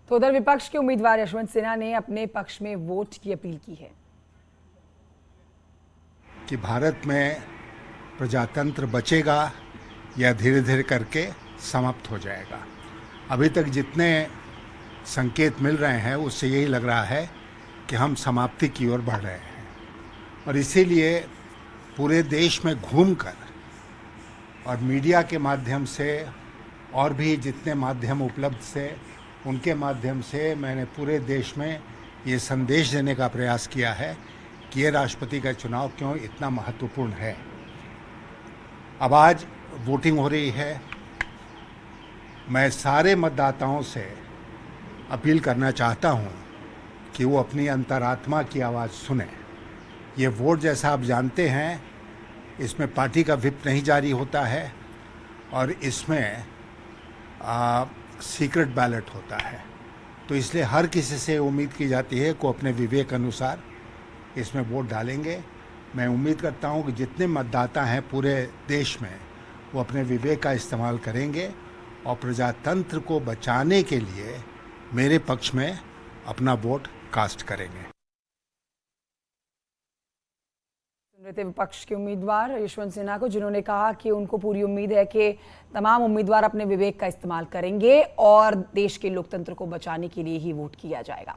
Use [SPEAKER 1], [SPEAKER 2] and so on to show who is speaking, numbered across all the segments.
[SPEAKER 1] तो उधर विपक्ष के उम्मीदवार यशवंत सिन्हा ने अपने पक्ष में वोट की अपील की है
[SPEAKER 2] कि भारत में प्रजातंत्र बचेगा या धीरे धीरे करके समाप्त हो जाएगा। अभी तक जितने संकेत मिल रहे हैं उससे यही लग रहा है कि हम समाप्ति की ओर बढ़ रहे हैं, और इसीलिए पूरे देश में घूमकर और मीडिया के माध्यम से और भी जितने माध्यम उपलब्ध से उनके माध्यम से मैंने पूरे देश में ये संदेश देने का प्रयास किया है कि ये राष्ट्रपति का चुनाव क्यों इतना महत्वपूर्ण है। अब आज वोटिंग हो रही है। मैं सारे मतदाताओं से अपील करना चाहता हूं कि वो अपनी अंतरात्मा की आवाज़ सुने। ये वोट, जैसा आप जानते हैं, इसमें पार्टी का व्हिप नहीं जारी होता है और इसमें सीक्रेट बैलेट होता है। तो इसलिए हर किसी से उम्मीद की जाती है कि अपने विवेक अनुसार इसमें वोट डालेंगे। मैं उम्मीद करता हूं कि जितने मतदाता हैं पूरे देश में वो अपने विवेक का इस्तेमाल करेंगे और प्रजातंत्र को बचाने के लिए मेरे पक्ष में अपना वोट कास्ट करेंगे।
[SPEAKER 1] विपक्ष के उम्मीदवार यशवंत सिन्हा को, जिन्होंने कहा कि उनको पूरी उम्मीद है कि तमाम उम्मीदवार अपने विवेक का इस्तेमाल करेंगे और देश के लोकतंत्र को बचाने के लिए ही वोट किया जाएगा।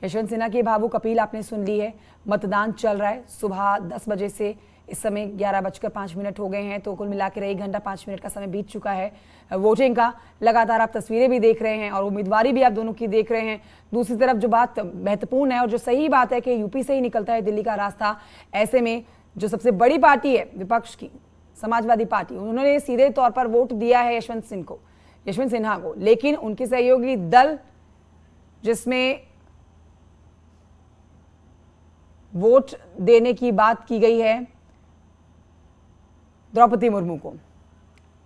[SPEAKER 1] यशवंत सिन्हा की भावुक अपील आपने सुन ली है। मतदान चल रहा है सुबह 10 बजे से इस समय 11:05 हो गए हैं, तो कुल मिलाकर 1 घंटा 5 मिनट का समय बीत चुका है वोटिंग का। लगातार आप तस्वीरें भी देख रहे हैं और उम्मीदवारी भी आप दोनों की देख रहे हैं। दूसरी तरफ जो बात महत्वपूर्ण है और जो सही बात है कि यूपी से ही निकलता है दिल्ली का रास्ता, ऐसे में जो सबसे बड़ी पार्टी है विपक्ष की, समाजवादी पार्टी, उन्होंने सीधे तौर पर वोट दिया है यशवंत सिन्हा को, लेकिन उनके सहयोगी दल, जिसमें वोट देने की बात की गई है द्रौपदी मुर्मू को।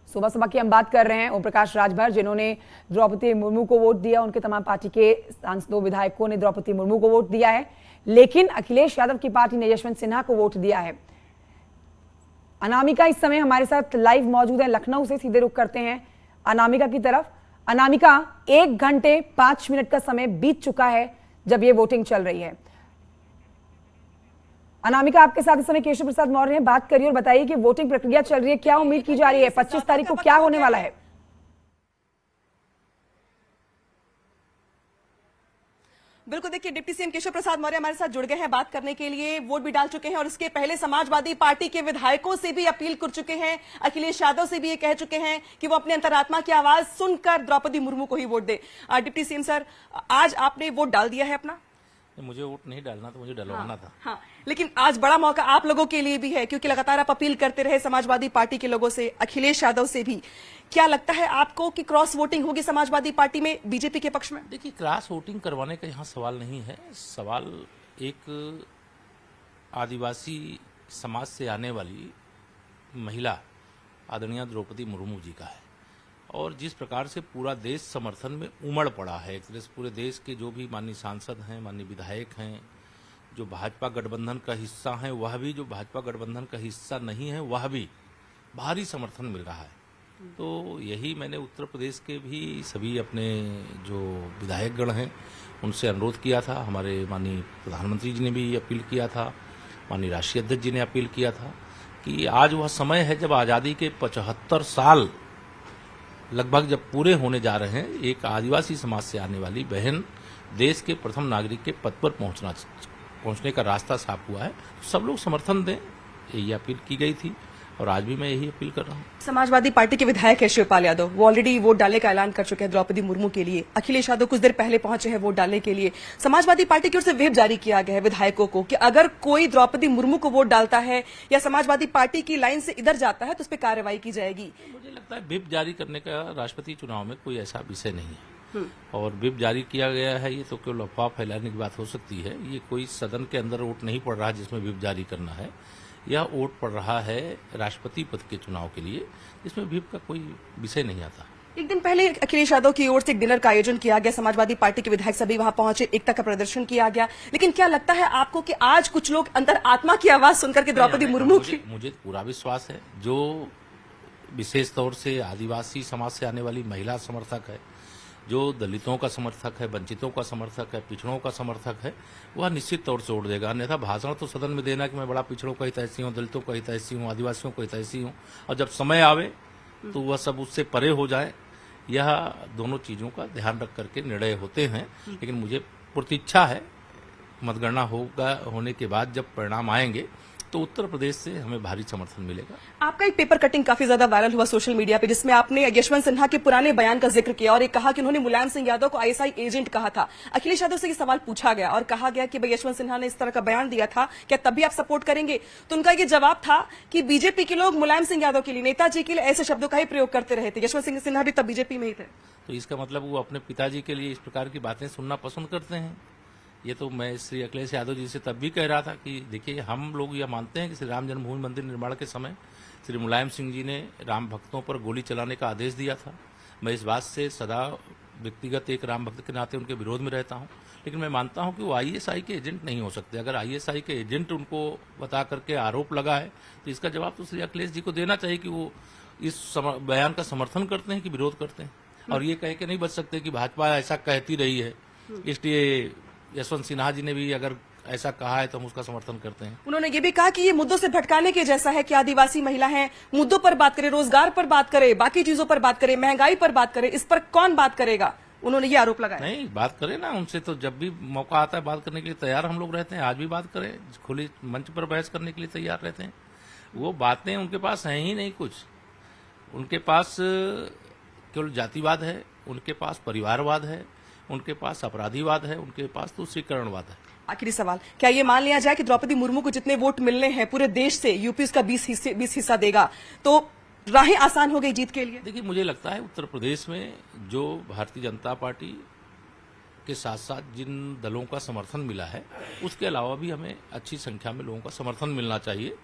[SPEAKER 1] सुबह सुबह की हम बात कर रहे हैं ओम प्रकाश राजभर, जिन्होंने द्रौपदी मुर्मू को वोट दिया। उनके तमाम पार्टी के सांसदों, विधायकों ने द्रौपदी मुर्मू को वोट दिया है, लेकिन अखिलेश यादव की पार्टी ने यशवंत सिन्हा को वोट दिया है। अनामिका इस समय हमारे साथ लाइव मौजूद है, लखनऊ से सीधे रुख करते हैं अनामिका की तरफ। अनामिका, 1 घंटे 5 मिनट का समय बीत चुका है जब ये वोटिंग चल रही है। अनामिका, आपके साथ इस समय केशव प्रसाद मौर्य हैं। बात करिए और बताइए कि वोटिंग प्रक्रिया चल रही है, क्या उम्मीद की जा रही है, 25 तारीख को क्या होने वाला है?
[SPEAKER 3] बिल्कुल, देखिए डिप्टी सीएम केशव प्रसाद मौर्य हमारे साथ जुड़ गए हैं बात करने के लिए। वोट भी डाल चुके हैं और इसके पहले समाजवादी पार्टी के विधायकों से भी अपील कर चुके हैं। अखिलेश यादव से भी ये कह चुके हैं कि वो अपने अंतरात्मा की आवाज सुनकर द्रौपदी मुर्मू को ही वोट दे। डिप्टी सीएम सर, आज आपने वोट डाल दिया है अपना?
[SPEAKER 4] मुझे वोट नहीं डालना था, मुझे डलवाना था।
[SPEAKER 3] हाँ, लेकिन आज बड़ा मौका आप लोगों के लिए भी है, क्योंकि लगातार आप अपील करते रहे समाजवादी पार्टी के लोगों से, अखिलेश यादव से भी। क्या लगता है आपको कि क्रॉस वोटिंग होगी समाजवादी पार्टी में बीजेपी के पक्ष में?
[SPEAKER 4] देखिए, क्रॉस वोटिंग करवाने का यहाँ सवाल नहीं है। सवाल एक आदिवासी समाज से आने वाली महिला आदरणीय द्रौपदी मुर्मू जी का है, और जिस प्रकार से पूरा देश समर्थन में उमड़ पड़ा है, एक तरह से पूरे देश के जो भी माननीय सांसद हैं, माननीय विधायक हैं, जो भाजपा गठबंधन का हिस्सा हैं, वह भी, जो भाजपा गठबंधन का हिस्सा नहीं है वह भी, भारी समर्थन मिल रहा है। तो यही मैंने उत्तर प्रदेश के भी सभी अपने जो विधायकगण हैं उनसे अनुरोध किया था। हमारे माननीय प्रधानमंत्री जी ने भी अपील किया था, माननीय राष्ट्रीय अध्यक्ष जी ने अपील किया था कि आज वह समय है जब आज़ादी के 75 साल लगभग जब पूरे होने जा रहे हैं, एक आदिवासी समाज से आने वाली बहन देश के प्रथम नागरिक के पद पर पहुंचने का रास्ता साफ हुआ है। सब लोग समर्थन दें, यही अपील की गई थी और आज भी मैं यही अपील कर रहा हूँ।
[SPEAKER 3] समाजवादी पार्टी के विधायक है शिवपाल यादव, वो ऑलरेडी वोट डालने का ऐलान कर चुके हैं द्रौपदी मुर्मू के लिए। अखिलेश यादव कुछ देर पहले पहुंचे हैं वोट डालने के लिए। समाजवादी पार्टी की ओर से व्हिप जारी किया गया है विधायकों को कि अगर कोई द्रौपदी मुर्मू को वोट डालता है या समाजवादी पार्टी की लाइन से इधर जाता है तो उस पर कार्रवाई की जाएगी।
[SPEAKER 4] मुझे लगता है व्हिप जारी करने का राष्ट्रपति चुनाव में कोई ऐसा विषय नहीं है, और व्हिप जारी किया गया है ये तो केवल अफवाह फैलाने की बात हो सकती है। ये कोई सदन के अंदर वोट नहीं पड़ रहा जिसमें व्हिप जारी करना है, यह वोट पड़ रहा है राष्ट्रपति पद के चुनाव के लिए, इसमें व्हिप का कोई विषय नहीं आता।
[SPEAKER 3] एक दिन पहले अखिलेश यादव की ओर से एक डिनर का आयोजन किया गया, समाजवादी पार्टी के विधायक सभी वहां पहुंचे, एकता का प्रदर्शन किया गया। लेकिन क्या लगता है आपको कि आज कुछ लोग अंतर आत्मा की आवाज सुनकर के द्रौपदी मुर्मू की?
[SPEAKER 4] मुझे पूरा विश्वास है, जो विशेष तौर से आदिवासी समाज से आने वाली महिला समर्थक है, जो दलितों का समर्थक है, वंचितों का समर्थक है, पिछड़ों का समर्थक है, वह निश्चित तौर से वोट देगा। अन्यथा भाषण तो सदन में देना कि मैं बड़ा पिछड़ों का हितैषी हूँ, दलितों का हितैषी हूँ, आदिवासियों का हितैषी हूँ, और जब समय आवे तो वह सब उससे परे हो जाए। यह दोनों चीजों का ध्यान रख करके निर्णय होते हैं। लेकिन मुझे प्रतीक्षा है मतगणना होने के बाद जब परिणाम आएंगे तो उत्तर प्रदेश से हमें भारी समर्थन मिलेगा।
[SPEAKER 3] आपका एक पेपर कटिंग काफी ज्यादा वायरल हुआ सोशल मीडिया पे, जिसमें आपने यशवंत सिन्हा के पुराने बयान का जिक्र किया और एक कहा कि उन्होंने मुलायम सिंह यादव को आईएसआई एजेंट कहा था। अखिलेश यादव से ये सवाल पूछा गया और कहा गया कि भाई यशवंत सिन्हा ने इस तरह का बयान दिया था, क्या तब भी आप सपोर्ट करेंगे? तो उनका ये जवाब था कि बीजेपी के लोग मुलायम सिंह यादव के लिए, नेताजी के लिए ऐसे शब्दों का ही प्रयोग करते रहे थे। यशवंत सिन्हा भी तब बीजेपी में ही थे।
[SPEAKER 4] तो इसका मतलब वो अपने पिताजी के लिए इस प्रकार की बातें सुनना पसंद करते हैं। ये तो मैं श्री अखिलेश यादव जी से तब भी कह रहा था कि देखिए, हम लोग यह मानते हैं कि श्री राम जन्मभूमि मंदिर निर्माण के समय श्री मुलायम सिंह जी ने राम भक्तों पर गोली चलाने का आदेश दिया था। मैं इस बात से सदा व्यक्तिगत एक राम भक्त के नाते उनके विरोध में रहता हूं, लेकिन मैं मानता हूं कि वो आईएसआई के एजेंट नहीं हो सकते। अगर आईएसआई के एजेंट उनको बता करके आरोप लगा है तो इसका जवाब तो श्री अखिलेश जी को देना चाहिए कि वो इस बयान का समर्थन करते हैं कि विरोध करते हैं। और ये कह के नहीं बच सकते कि भाजपा ऐसा कहती रही है, इसलिए यशवंत सिन्हा जी ने भी अगर ऐसा कहा है तो हम उसका समर्थन करते हैं।
[SPEAKER 3] उन्होंने ये भी कहा कि ये मुद्दों से भटकाने के जैसा है कि आदिवासी महिला हैं, मुद्दों पर बात करें, रोजगार पर बात करें, बाकी चीजों पर बात करें, महंगाई पर बात करें, इस पर कौन बात करेगा? उन्होंने ये आरोप लगाया।
[SPEAKER 4] नहीं, बात करें ना उनसे, तो जब भी मौका आता है बात करने के लिए तैयार हम लोग रहते हैं। आज भी बात करें, खुली मंच पर बहस करने के लिए तैयार रहते हैं। वो बातें उनके पास हैं ही नहीं कुछ। उनके पास केवल जातिवाद है, उनके पास परिवारवाद है, उनके पास अपराधीवाद है, उनके पास तुष्टीकरणवाद है।
[SPEAKER 3] आखिरी सवाल, क्या ये मान लिया जाए कि द्रौपदी मुर्मू को जितने वोट मिलने हैं पूरे देश से, यूपी उसका 20 हिस्सा देगा, तो राहें आसान हो गई जीत के लिए?
[SPEAKER 4] देखिए, मुझे लगता है उत्तर प्रदेश में जो भारतीय जनता पार्टी के साथ साथ जिन दलों का समर्थन मिला है, उसके अलावा भी हमें अच्छी संख्या में लोगों का समर्थन मिलना चाहिए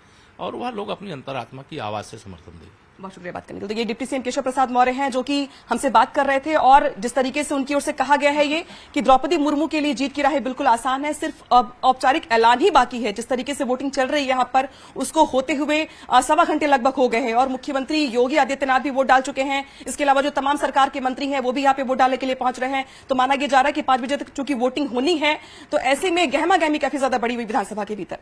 [SPEAKER 4] और वह लोग अपनी अंतरात्मा की आवाज से समर्थन देंगे।
[SPEAKER 3] बहुत शुक्रिया बात करने के लिए। तो ये डिप्टी सीएम केशव प्रसाद मौर्य हैं जो कि हमसे बात कर रहे थे, और जिस तरीके से उनकी ओर से कहा गया है ये कि द्रौपदी मुर्मू के लिए जीत की राह बिल्कुल आसान है, सिर्फ औपचारिक ऐलान ही बाकी है। जिस तरीके से वोटिंग चल रही है यहाँ पर, उसको होते हुए 1.25 घंटे लगभग हो गए हैं और मुख्यमंत्री योगी आदित्यनाथ भी वोट डाल चुके हैं। इसके अलावा जो तमाम सरकार के मंत्री हैं वो भी यहाँ पे वोट डालने के लिए पहुंच रहे हैं। तो माना यह जा रहा है कि 5 बजे तक चूंकि वोटिंग होनी है, तो ऐसे में गहमा गहमी काफी ज्यादा बड़ी हुई विधानसभा के भीतर।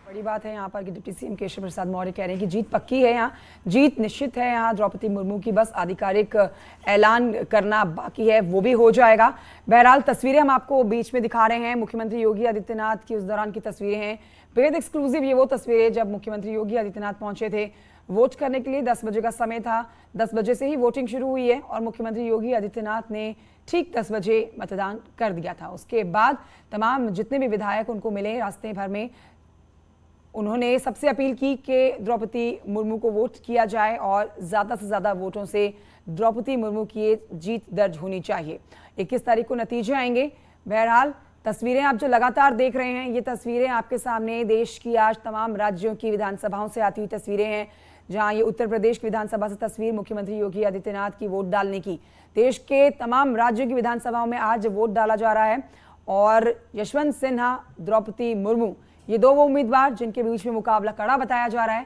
[SPEAKER 1] बड़ी बात है यहाँ पर कि डिप्टी सीएम केशव प्रसाद मौर्य कह रहे हैं कि जीत पक्की है, यहाँ जीत निश्चित है। यहाँ द्रौपदी मुर्मू की बस आधिकारिक ऐलान करना बाकी है, वो भी हो जाएगा। बहरहाल तस्वीरें हम आपको बीच में दिखा रहे हैं, मुख्यमंत्री योगी आदित्यनाथ की उस दौरान की तस्वीरें हैं, बेहद एक्सक्लूसिव। ये वो तस्वीरें जब मुख्यमंत्री योगी आदित्यनाथ पहुंचे थे वोट करने के लिए। 10 बजे का समय था, 10 बजे से ही वोटिंग शुरू हुई है और मुख्यमंत्री योगी आदित्यनाथ ने ठीक 10 बजे मतदान कर दिया था। उसके बाद तमाम जितने भी विधायक उनको मिले रास्ते भर में, उन्होंने सबसे अपील की कि द्रौपदी मुर्मू को वोट किया जाए और ज़्यादा से ज़्यादा वोटों से द्रौपदी मुर्मू की जीत दर्ज होनी चाहिए। 21 तारीख को नतीजे आएंगे। बहरहाल तस्वीरें आप जो लगातार देख रहे हैं, ये तस्वीरें आपके सामने देश की आज तमाम राज्यों की विधानसभाओं से आती हुई तस्वीरें हैं, जहां ये उत्तर प्रदेश की विधानसभा से तस्वीर मुख्यमंत्री योगी आदित्यनाथ की वोट डालने की। देश के तमाम राज्यों की विधानसभाओं में आज वोट डाला जा रहा है और यशवंत सिन्हा, द्रौपदी मुर्मू, ये दो वो उम्मीदवार जिनके बीच में मुकाबला कड़ा बताया जा रहा है।